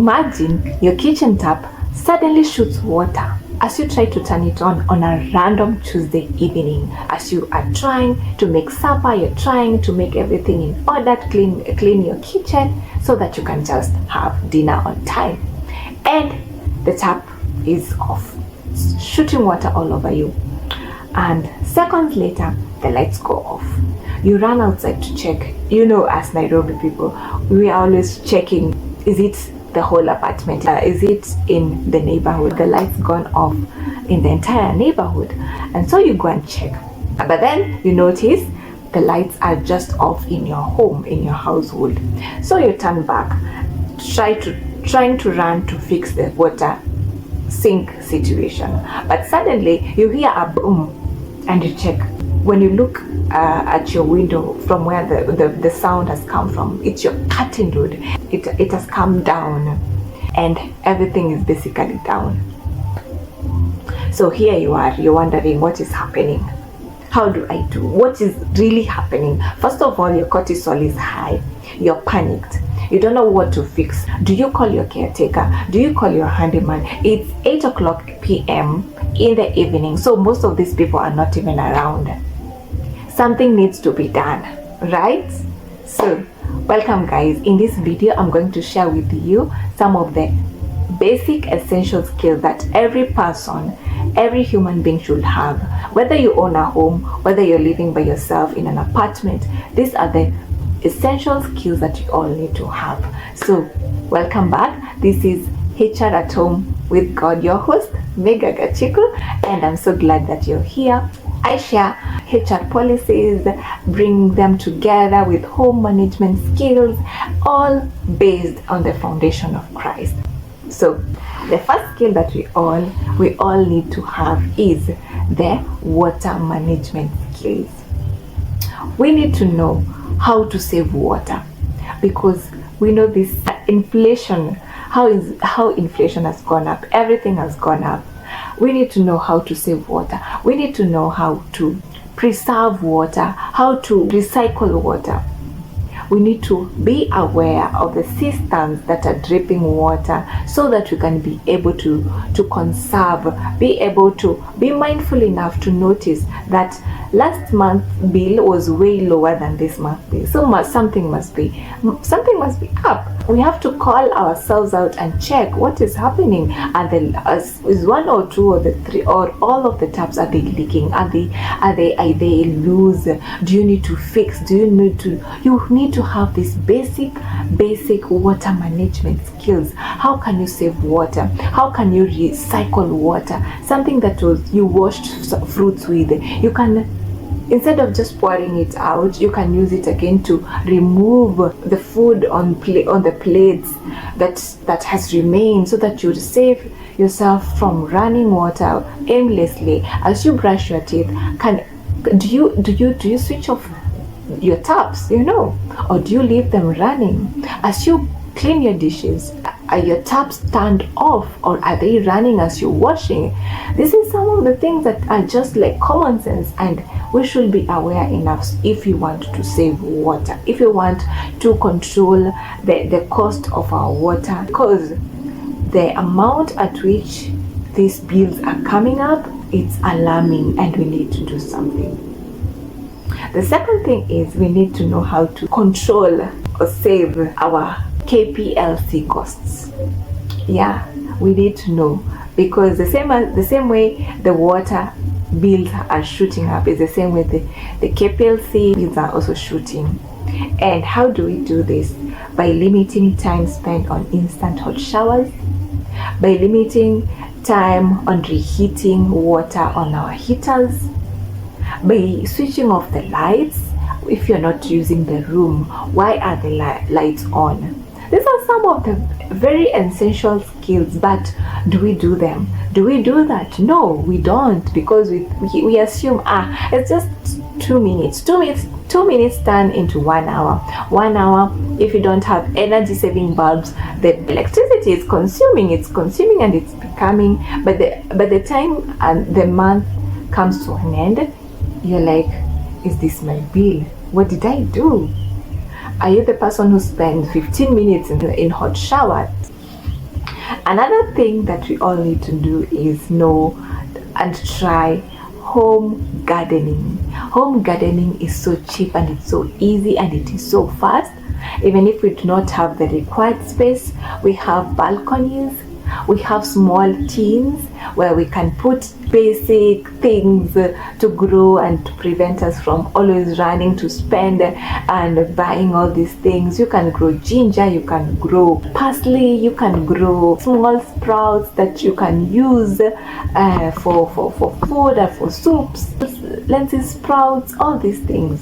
Imagine your kitchen tap suddenly shoots water as you try to turn it on a random Tuesday evening. As you are trying to make supper, you're trying to make everything in order, clean your kitchen so that you can just have dinner on time. And the tap is off, shooting water all over you. And seconds later, the lights go off. You run outside to check. You know, as Nairobi people, we are always checking, is it the whole apartment? Is it in the neighborhood? The lights gone off in the entire neighborhood. And so you go and check. But then you notice the lights are just off in your home, in your household. So you turn back, trying to run to fix the water sink situation. But suddenly you hear a boom and you check. When you look at your window from where the sound has come from, it's your curtain rod. It has come down and everything is basically down. So here you are, you're wondering what is happening. How do I do? What is really happening? First of all, your cortisol is high. You're panicked. You don't know what to fix. Do you call your caretaker? Do you call your handyman? It's 8:00 p.m. in the evening, so most of these people are not even around. Something needs to be done, right? So welcome guys. In this video I'm going to share with you some of the basic essential skills that every person, every human being should have. Whether you own a home, whether you're living by yourself in an apartment, these are the essential skills that you all need to have. So welcome back. This is HR at Home with God, your host Mega Gachiku, and I'm so glad that you're here. I share HR policies, bring them together with home management skills, all based on the foundation of Christ. So the first skill that we all need to have is the water management skills. We need to know how to save water, because we know this inflation, how inflation has gone up, everything has gone up. We need to know how to save water. We need to know how to preserve water, how to recycle water. We need to be aware of the cisterns that are dripping water so that we can be able to conserve, be able to be mindful enough to notice that last month's bill was way lower than this month's bill. So something must be up. We have to call ourselves out and check what is happening. Is one or two or the three or all of the taps, are they leaking? Are they loose? Do you need to fix? You need to have this basic water management skills. How can you save water? How can you recycle water? Something that you washed fruits with, you can, instead of just pouring it out, you can use it again to remove the food on the plates that has remained, so that you save yourself from running water aimlessly. As you brush your teeth, do you switch off your taps, or do you leave them running? As you clean your dishes, are your taps turned off, or are they running as you're washing? This is some of the things that are just like common sense, and we should be aware enough if you want to save water, if you want to control the cost of our water, because the amount at which these bills are coming up, it's alarming, and we need to do something. The second thing is we need to know how to control or save our KPLC costs. Yeah, we need to know, because the same way the water bills are shooting up is the same way the KPLC bills are also shooting. And how do we do this? By limiting time spent on instant hot showers, by limiting time on reheating water on our heaters, by switching off the lights. If you're not using the room, why are the lights on? These are some of the very essential skills, but do we do them? Do we do that? No, we don't, because we assume it's just 2 minutes. 2 minutes turn into 1 hour. 1 hour, if you don't have energy saving bulbs, the electricity is consuming, and it's becoming, by the time and the month comes to an end, you're like, is this my bill? What did I do? Are you the person who spends 15 minutes in hot shower? Another thing that we all need to do is know and try home gardening. Home gardening is so cheap and it's so easy and it is so fast. Even if we do not have the required space, we have balconies, we have small tins where we can put basic things to grow and to prevent us from always running to spend and buying all these things. You can grow ginger, you can grow parsley, you can grow small sprouts that you can use for food and for soups, lentil sprouts, all these things.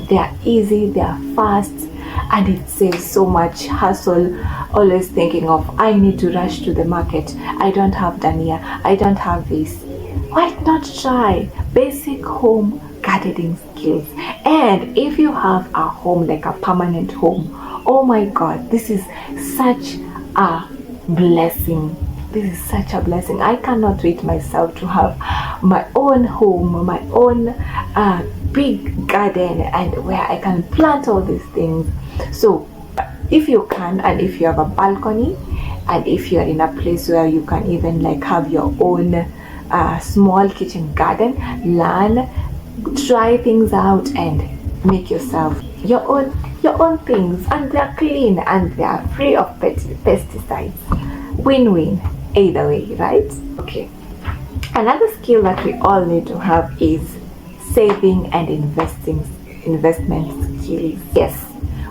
They are easy, they are fast, and it saves so much hassle, always thinking of, I need to rush to the market, I don't have dania, I don't have this. Why not try basic home gardening skills? And if you have a home, like a permanent home, oh my God, this is such a blessing. This is such a blessing. I cannot wait myself to have my own home, my own big garden, and where I can plant all these things. So if you can, and if you have a balcony, and if you're in a place where you can even like have your own small kitchen garden, learn, try things out and make yourself your own things, and they're clean and they are free of pesticides. Win-win either way, right? Okay, another skill that we all need to have is saving and investment skills. Yes,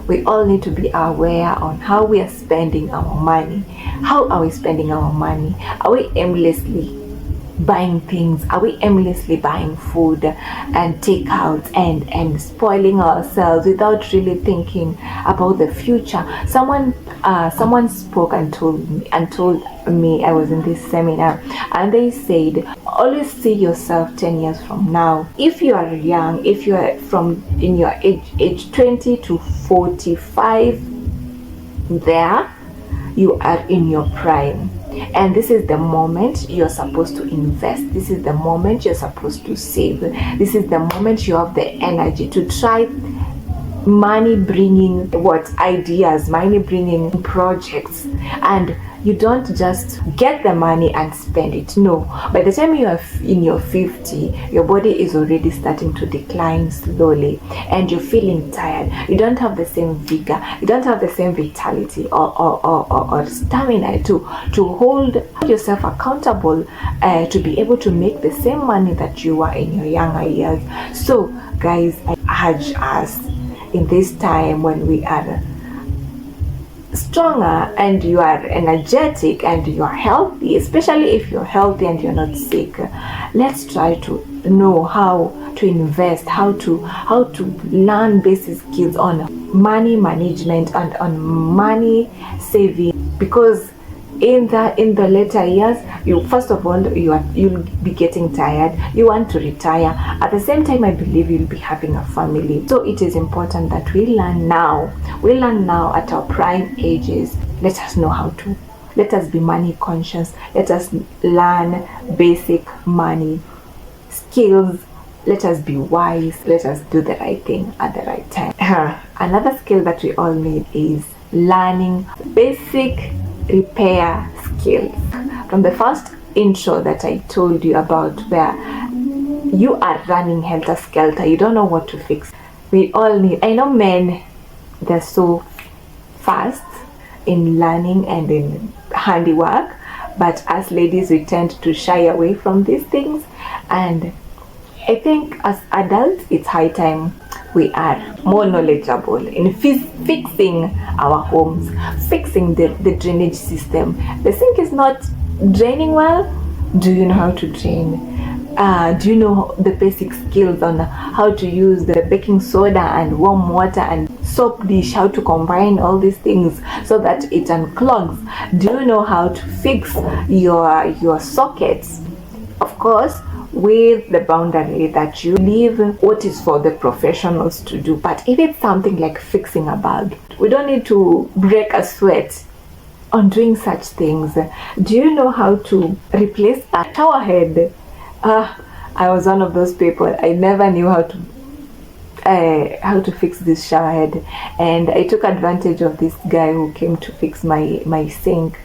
we all need to be aware on how we are spending our money. How are we spending our money? Are we aimlessly buying things? Are we aimlessly buying food and takeout and spoiling ourselves without really thinking about the future? Someone spoke and told me, I was in this seminar, and they said, always see yourself 10 years from now. If you are young, if you are in your age 20 to 45, there you are in your prime. And this is the moment you're supposed to invest. This is the moment you're supposed to save. This is the moment you have the energy to try money bringing ideas, money bringing projects. And you don't just get the money and spend it. No, by the time you are in your 50, your body is already starting to decline slowly and you're feeling tired. You don't have the same vigor, you don't have the same vitality or stamina to hold yourself accountable to be able to make the same money that you were in your younger years. So guys, I urge us in this time when we are stronger and you are energetic and you are healthy, especially if you're healthy and you're not sick, let's try to know how to invest, how to learn basic skills on money management and on money saving, because in the later years, first of all you'll be getting tired, you want to retire. At the same time, I believe you'll be having a family. So it is important that we learn now at our prime ages. Let us be money conscious. Let us learn basic money skills. Let us be wise. Let us do the right thing at the right time. Another skill that we all need is learning basic repair skills. From the first intro that I told you about, where you are running helter-skelter, you don't know what to fix, we all need, I know men, they're so fast in learning and in handiwork, but as ladies we tend to shy away from these things. And I think as adults it's high time we are more knowledgeable in fixing our homes, fixing the drainage system. The sink is not draining well. Do you know how to drain? Do you know the basic skills on how to use the baking soda and warm water and soap dish, how to combine all these things so that it unclogs? Do you know how to fix your sockets? Of course, with the boundary that you leave what is for the professionals to do. But if it's something like fixing a bulb, we don't need to break a sweat on doing such things. Do you know how to replace a shower head? I was one of those people. I never knew how to fix this shower head, and I took advantage of this guy who came to fix my sink.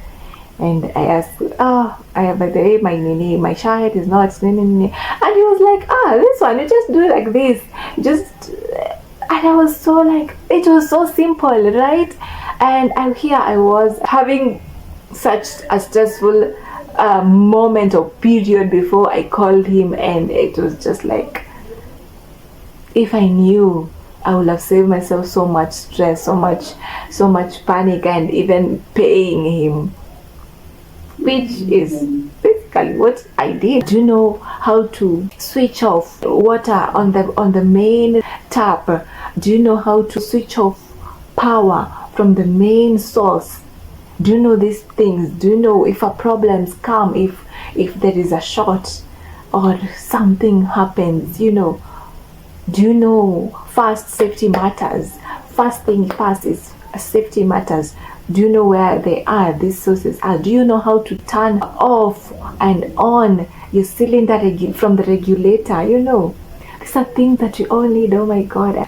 And I asked, by the way, my child is not, and he was like, this one, you just do it like this, and I was so like, it was so simple, right? And here I was having such a stressful moment or period before I called him, and it was just like, if I knew, I would have saved myself so much stress, so much panic, and even paying him, which is basically what I did. Do you know how to switch off water on the main tap? Do you know how to switch off power from the main source? Do you know these things? Do you know if a problems come, if there is a short or something happens, you know? Do you know first safety matters? First thing first is safety matters. Do you know where they are, these sources are? Do you know how to turn off and on your cylinder from the regulator? You know, these are things that you all need. Oh my God,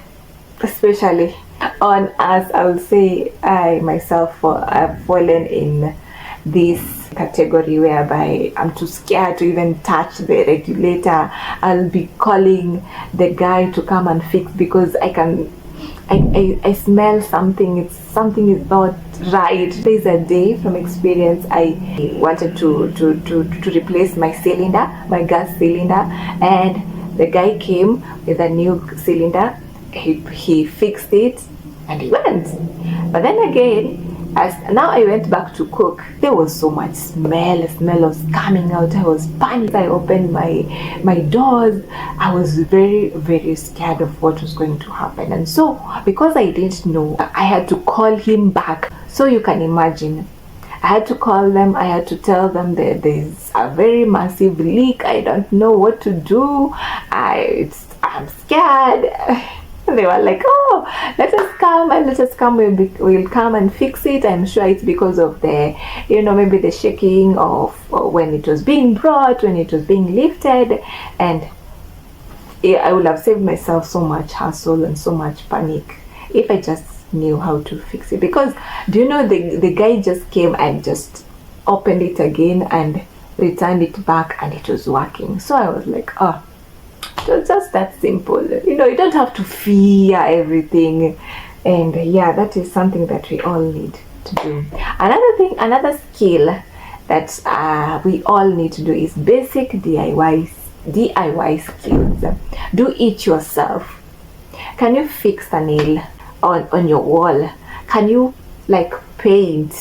especially on us. I will say I myself have fallen in this category whereby I'm too scared to even touch the regulator. I'll be calling the guy to come and fix because I smell something. Something is not right. There's a day from experience I wanted to replace my cylinder, my gas cylinder, and the guy came with a new cylinder. He fixed it and he went. But then again, as now I went back to cook, there was so much smell was coming out. I was panicked. I opened my doors. I was very, very scared of what was going to happen. And so, because I didn't know, I had to call him back. So you can imagine, I had to call them. I had to tell them that there's a very massive leak. I don't know what to do. I'm scared. They were like, let us come, we'll come and fix it. I'm sure it's because of the, maybe the shaking of when it was being brought, when it was being lifted. And I would have saved myself so much hassle and so much panic if I just knew how to fix it. Because do you know, the guy just came and just opened it again and returned it back, and it was working. So I was like, it was just that simple. You don't have to fear everything. And yeah, that is something that we all need to do. Another skill that we all need to do is basic DIY skills. Do it yourself. Can you fix a nail on your wall? Can you paint?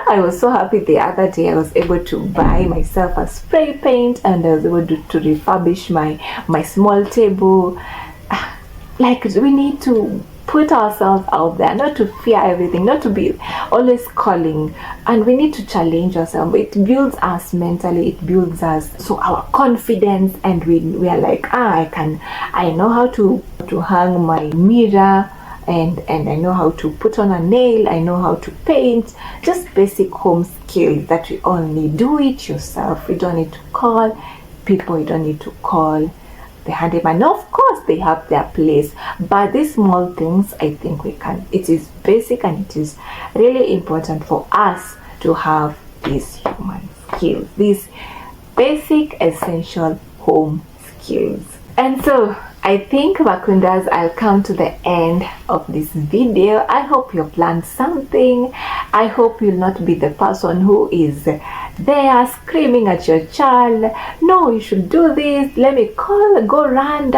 I was so happy the other day I was able to buy myself a spray paint, and I was able to refurbish my small table. We need to put ourselves out there, not to fear everything, not to be always calling, and we need to challenge ourselves. It builds us mentally, it builds us, so our confidence, and we are like, I know how to hang my mirror, and I know how to put on a nail, I know how to paint. Just basic home skills that we all need. Do it yourself. You don't need to call people, you don't need to call the handyman. Of course they have their place, but these small things, I think we can. It is basic, and it is really important for us to have these human skills, these basic essential home skills. And so I think, Vakundas, I'll come to the end of this video. I hope you've learned something. I hope you'll not be the person who is there screaming at your child, no, you should do this, let me call, go run,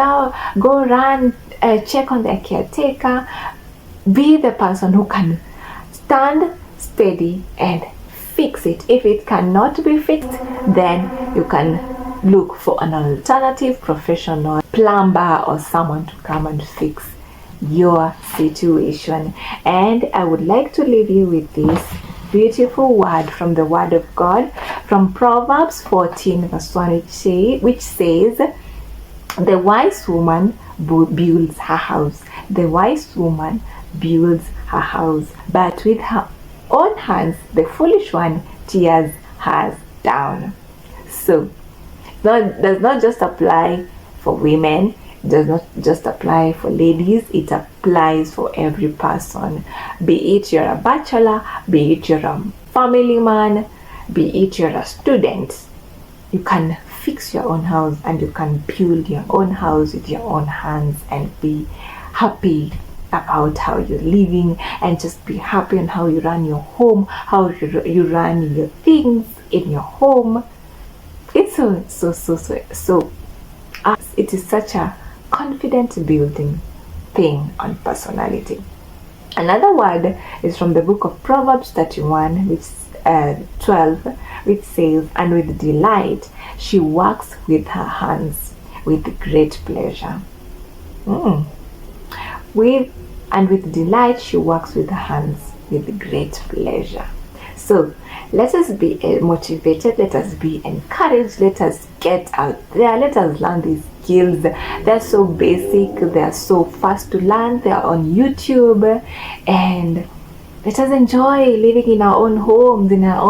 check on their caretaker. Be the person who can stand steady and fix it. If it cannot be fixed, then you can look for an alternative professional, plumber or someone to come and fix your situation. And I would like to leave you with this beautiful word from the Word of God, from Proverbs 14 verse 1, which says, the wise woman builds her house. The wise woman builds her house, but with her own hands the foolish one tears hers down. So does not just apply for women, it does not just apply for ladies, it applies for every person. Be it you're a bachelor, be it you're a family man, be it you're a student, you can fix your own house and you can build your own house with your own hands and be happy about how you're living, and just be happy on how you run your home, how you run your things in your home. It's so it is such a confident building thing on personality. Another word is from the book of Proverbs 31, which 12, which says, "And with delight she works with her hands with great pleasure." With delight she works with her hands with great pleasure. So let us be motivated, let us be encouraged, let us get out there, let us learn these skills. They're so basic, they're so fast to learn, they're on YouTube, and let us enjoy living in our own homes, in our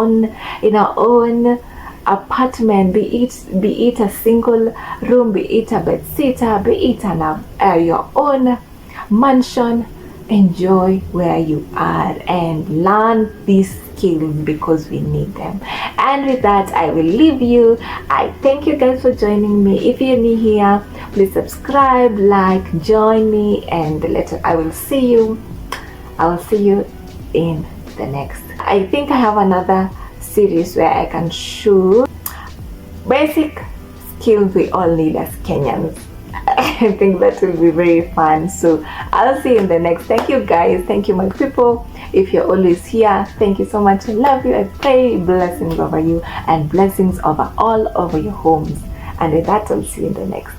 own apartment, be it a single room, be it a bed sitter, be it your own mansion. Enjoy where you are and learn these skills because we need them. And with that, I will leave you. I thank you guys for joining me. If you're new here, please subscribe, like, join me, and I will see you in the next. I think I have another series where I can show basic skills we all need as Kenyans. I think that will be very fun. So I'll see you in the next. Thank you guys. Thank you, my people. If you're always here, thank you so much. I love you. I pray blessings over you and blessings over all over your homes. And with that, I'll see you in the next.